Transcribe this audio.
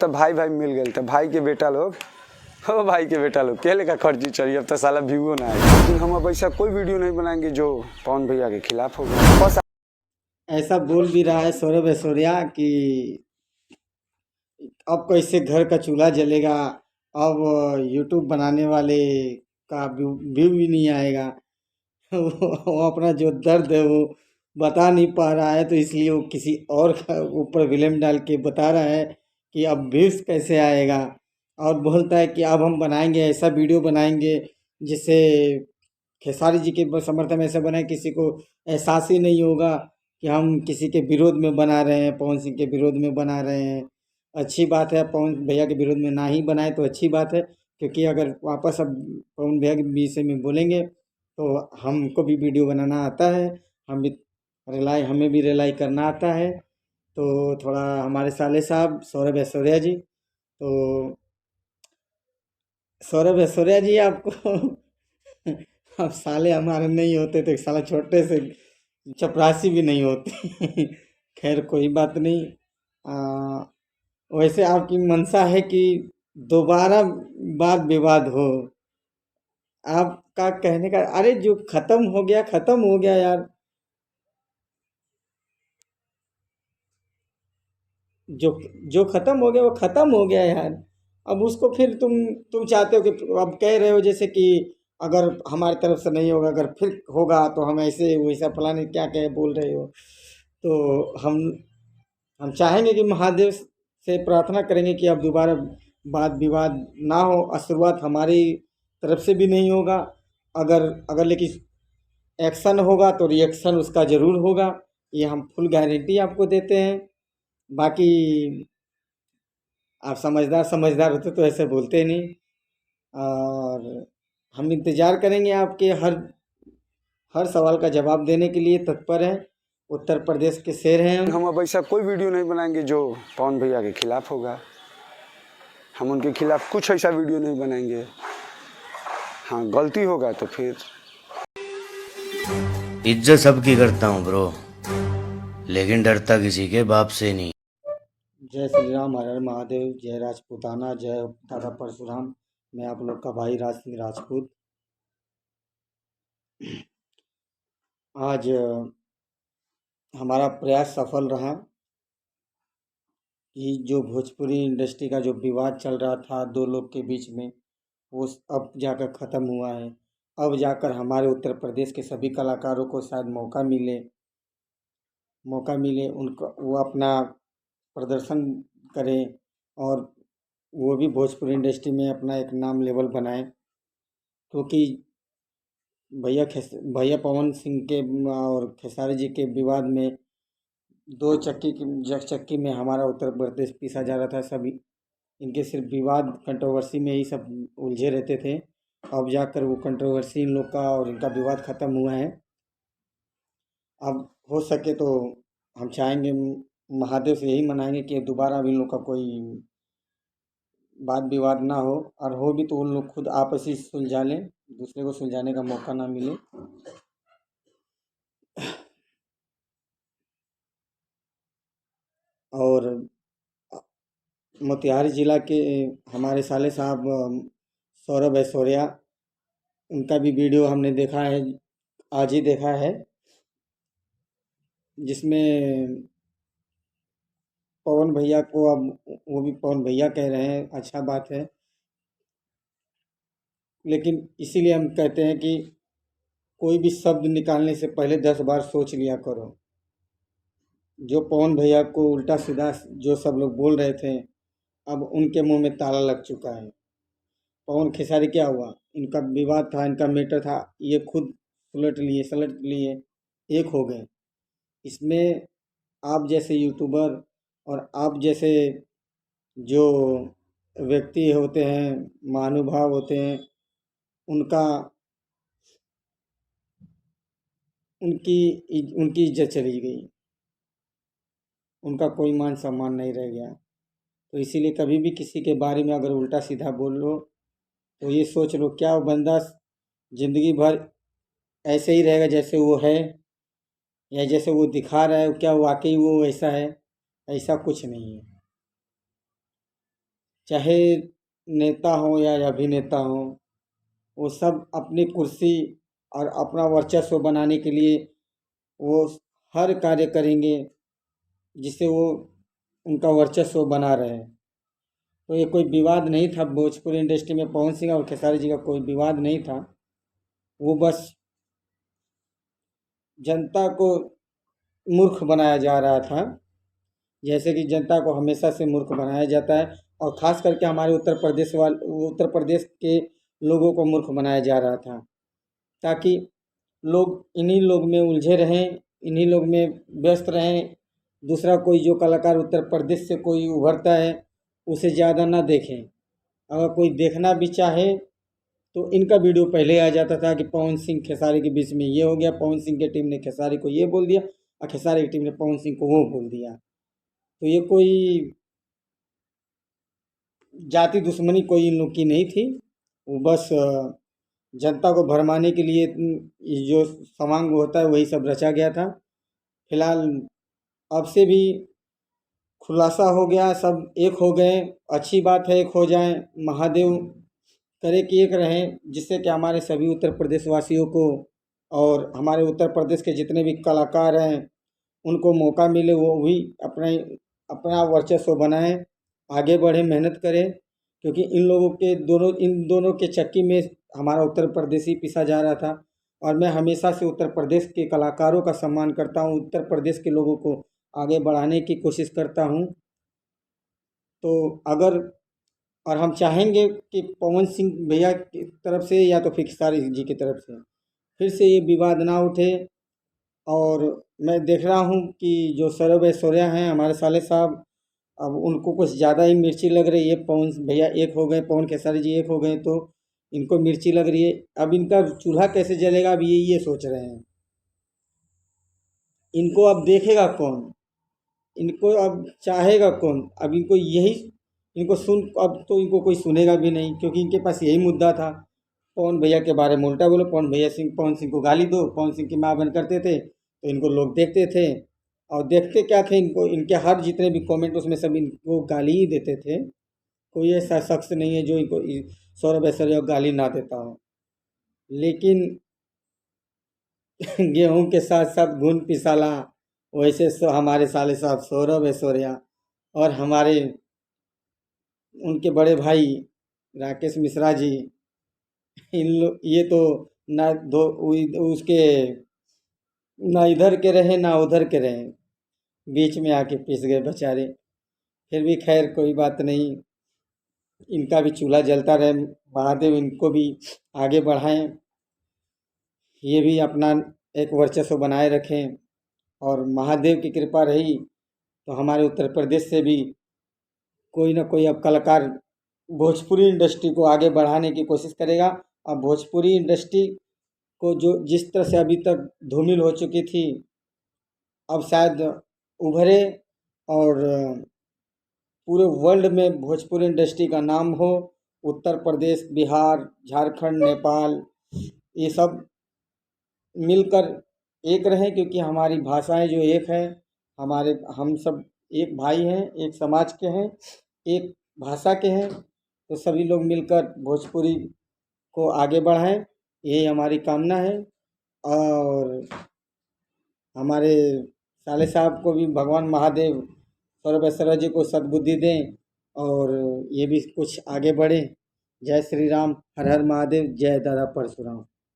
तो भाई भाई मिल गए थे, भाई के बेटा लोग, हो भाई के बेटा लोग केले का खर्ची चढ़ी, अब तो साला व्यूओ ना आए। लेकिन हम अब ऐसा कोई वीडियो नहीं बनाएंगे जो पवन भैया के खिलाफ होगा। बस ऐसा बोल भी रहा है सौरभ ऐश्वर्या कि अब कैसे घर का चूल्हा जलेगा, अब यूट्यूब बनाने वाले का व्यू भी नहीं आएगा। वो अपना जो दर्द है वो बता नहीं पा रहा है, तो इसलिए वो किसी और का ऊपर विलेम डाल के बता रहा है कि अब व्यूज कैसे आएगा। और बोलता है कि अब हम बनाएंगे, ऐसा वीडियो बनाएंगे जिससे खेसारी जी के समर्थन में ऐसा बनाए किसी को एहसास ही नहीं होगा कि हम किसी के विरोध में बना रहे हैं, पवन सिंह के विरोध में बना रहे हैं। अच्छी बात है, पवन भैया के विरोध में ना ही बनाए तो अच्छी बात है, क्योंकि अगर वापस अब पवन भैया के विषय में बोलेंगे तो हमको भी वीडियो बनाना आता है, हम भी हमें भी रिलाई करना आता है। तो थोड़ा हमारे साले साहब सौरभ ऐश्वर्या जी, तो सौरभ ऐश्वर्या जी आपको अब साले हमारे नहीं होते तो साला छोटे से चपरासी भी नहीं होते। खैर कोई बात नहीं। वैसे आपकी मंशा है कि दोबारा वाद विवाद हो। आपका कहने का अरे जो खत्म हो गया खत्म हो गया यार। जो जो खत्म हो गया वो खत्म हो गया यार। अब उसको फिर तुम चाहते हो कि अब कह रहे हो जैसे कि अगर हमारी तरफ से नहीं होगा, अगर फिर होगा तो हम ऐसे वैसा फलाने क्या क्या बोल रहे हो। तो हम चाहेंगे कि महादेव से प्रार्थना करेंगे कि अब दोबारा वाद विवाद ना हो, और शुरुआत हमारी तरफ से भी नहीं होगा। अगर अगर लेकिन एक्शन होगा तो रिएक्शन उसका ज़रूर होगा, ये हम फुल गारंटी आपको देते हैं। बाकी आप समझदार समझदार होते तो ऐसे बोलते नहीं। और हम इंतज़ार करेंगे आपके हर सवाल का जवाब देने के लिए तत्पर हैं। उत्तर प्रदेश के शेर हैं हम अब ऐसा कोई वीडियो नहीं बनाएंगे जो पवन भैया के खिलाफ होगा। हम उनके खिलाफ कुछ ऐसा वीडियो नहीं बनाएंगे। हाँ, गलती होगा तो फिर इज्जत सबकी करता हूँ ब्रो, लेकिन डरता किसी के बाप से नहीं। जय श्री राम, हर हर महादेव, जय राजपूताना, जय दादा परशुराम। मैं आप लोग का भाई राज सिंह राजपूत। आज हमारा प्रयास सफल रहा कि जो भोजपुरी इंडस्ट्री का जो विवाद चल रहा था दो लोग के बीच में, वो अब जाकर ख़त्म हुआ है। अब जाकर हमारे उत्तर प्रदेश के सभी कलाकारों को शायद मौका मिले उनको वो अपना प्रदर्शन करें, और वो भी भोजपुरी इंडस्ट्री में अपना एक नाम लेवल बनाएं। क्योंकि भैया पवन सिंह के और खेसारी जी के विवाद में दो चक्की में हमारा उत्तर प्रदेश पीसा जा रहा था। सभी इनके सिर्फ विवाद कंट्रोवर्सी में ही सब उलझे रहते थे। अब जाकर वो कंट्रोवर्सी इन लोग का और इनका विवाद ख़त्म हुआ है। अब हो सके तो हम चाहेंगे, महादेव से यही मनाएंगे कि दोबारा अब इन लोग का कोई वाद विवाद ना हो, और हो भी तो उन लोग खुद आपस ही सुलझा लें, दूसरे को सुलझाने का मौका ना मिले। और मोतिहारी ज़िला के हमारे साले साहब सौरभ ऐश्वर्या, उनका भी वीडियो हमने देखा है, आज ही देखा है, जिसमें पवन भैया को अब वो भी पवन भैया कह रहे हैं। अच्छा बात है, लेकिन इसीलिए हम कहते हैं कि कोई भी शब्द निकालने से पहले 10 बार सोच लिया करो। जो पवन भैया को उल्टा सीधा जो सब लोग बोल रहे थे, अब उनके मुंह में ताला लग चुका है। पवन खेसारी क्या हुआ, इनका विवाद था, इनका मैटर था, ये खुद सलट लिए एक हो गए। इसमें आप जैसे यूट्यूबर और आप जैसे जो व्यक्ति होते हैं, महानुभाव होते हैं, उनका उनकी उनकी इज्जत चली गई, उनका कोई मान सम्मान नहीं रह गया। तो इसीलिए कभी भी किसी के बारे में अगर उल्टा सीधा बोल लो तो ये सोच लो क्या वो बंदा ज़िंदगी भर ऐसे ही रहेगा जैसे वो है, या जैसे वो दिखा रहा है, क्या वाकई वो ऐसा है। ऐसा कुछ नहीं है। चाहे नेता हो या अभिनेता हो, वो सब अपनी कुर्सी और अपना वर्चस्व बनाने के लिए वो हर कार्य करेंगे जिससे वो उनका वर्चस्व बना रहे। तो ये कोई विवाद नहीं था भोजपुरी इंडस्ट्री में, पवन सिंह और खेसारी जी का कोई विवाद नहीं था। वो बस जनता को मूर्ख बनाया जा रहा था, जैसे कि जनता को हमेशा से मूर्ख बनाया जाता है, और ख़ास करके हमारे उत्तर प्रदेश के लोगों को मूर्ख बनाया जा रहा था, ताकि लोग इन्हीं लोग में उलझे रहें, इन्हीं लोग में व्यस्त रहें। दूसरा कोई जो कलाकार उत्तर प्रदेश से कोई उभरता है उसे ज़्यादा ना देखें। अगर कोई देखना भी चाहे तो इनका वीडियो पहले आ जाता था कि पवन सिंह खेसारी के बीच में ये हो गया, पवन सिंह की टीम ने खेसारी को ये बोल दिया और खेसारी की टीम ने पवन सिंह को वो बोल दिया। तो ये कोई जाति दुश्मनी कोई इन लोग की नहीं थी, वो बस जनता को भरमाने के लिए ये जो समांग होता है वही सब रचा गया था। फिलहाल अब से भी खुलासा हो गया, सब एक हो गए, अच्छी बात है, एक हो जाएं, महादेव करे कि एक रहें, जिससे कि हमारे सभी उत्तर प्रदेश वासियों को और हमारे उत्तर प्रदेश के जितने भी कलाकार हैं उनको मौका मिले, वो भी अपना वर्चस्व बनाएं, आगे बढ़ें, मेहनत करें, क्योंकि इन दोनों के चक्की में हमारा उत्तर प्रदेश ही पिसा जा रहा था। और मैं हमेशा से उत्तर प्रदेश के कलाकारों का सम्मान करता हूँ, उत्तर प्रदेश के लोगों को आगे बढ़ाने की कोशिश करता हूँ। तो अगर और हम चाहेंगे कि पवन सिंह भैया की तरफ से या तो फिर खेसारी जी की तरफ से फिर से ये विवाद ना उठे। और मैं देख रहा हूँ कि जो सौरभ ऐश्वर्या हैं हमारे साले साहब, अब उनको कुछ ज़्यादा ही मिर्ची लग रही है। पवन भैया एक हो गए, पवन खेसारी जी एक हो गए, तो इनको मिर्ची लग रही है। अब इनका चूल्हा कैसे जलेगा, अब ये सोच रहे हैं। इनको अब देखेगा कौन, इनको अब चाहेगा कौन, अब इनको यही अब तो इनको कोई सुनेगा भी नहीं, क्योंकि इनके पास यही मुद्दा था। पवन भैया के बारे में उल्टा बोलो, पवन सिंह को गाली दो, पवन सिंह की माँ बन करते थे तो इनको लोग देखते थे, और देखते क्या थे, इनको इनके हर जितने भी कमेंट उसमें सब इनको गाली ही देते थे। कोई ऐसा शख्स नहीं है जो इनको सौरभ ऐश्वर्या को गाली ना देता हो। लेकिन गेहूं के साथ साथ घुन पिसाला, वैसे हमारे साले साहब सौरभ ऐश्वर्या और हमारे उनके बड़े भाई राकेश मिश्रा जी, ये तो ना दो उसके ना इधर के रहे ना उधर के रहे, बीच में आके पिस गए बेचारे। फिर भी खैर कोई बात नहीं, इनका भी चूल्हा जलता रहे, महादेव इनको भी आगे बढ़ाएं, ये भी अपना एक वर्चस्व बनाए रखें। और महादेव की कृपा रही तो हमारे उत्तर प्रदेश से भी कोई ना कोई अब कलाकार भोजपुरी इंडस्ट्री को आगे बढ़ाने की कोशिश करेगा। अब भोजपुरी इंडस्ट्री को जो जिस तरह से अभी तक धूमिल हो चुकी थी, अब शायद उभरे और पूरे वर्ल्ड में भोजपुरी इंडस्ट्री का नाम हो। उत्तर प्रदेश, बिहार, झारखंड, नेपाल, ये सब मिलकर एक रहें, क्योंकि हमारी भाषाएं जो एक हैं, हम सब एक भाई हैं, एक समाज के हैं, एक भाषा के हैं। तो सभी लोग मिलकर भोजपुरी को आगे बढ़ाएं, यही हमारी कामना है। और हमारे साले साहब को भी भगवान महादेव सौरभ ऐश्वर्या जी को सद्बुद्धि दें और ये भी कुछ आगे बढ़े। जय श्री राम, हर हर महादेव, जय दादा परशुराम।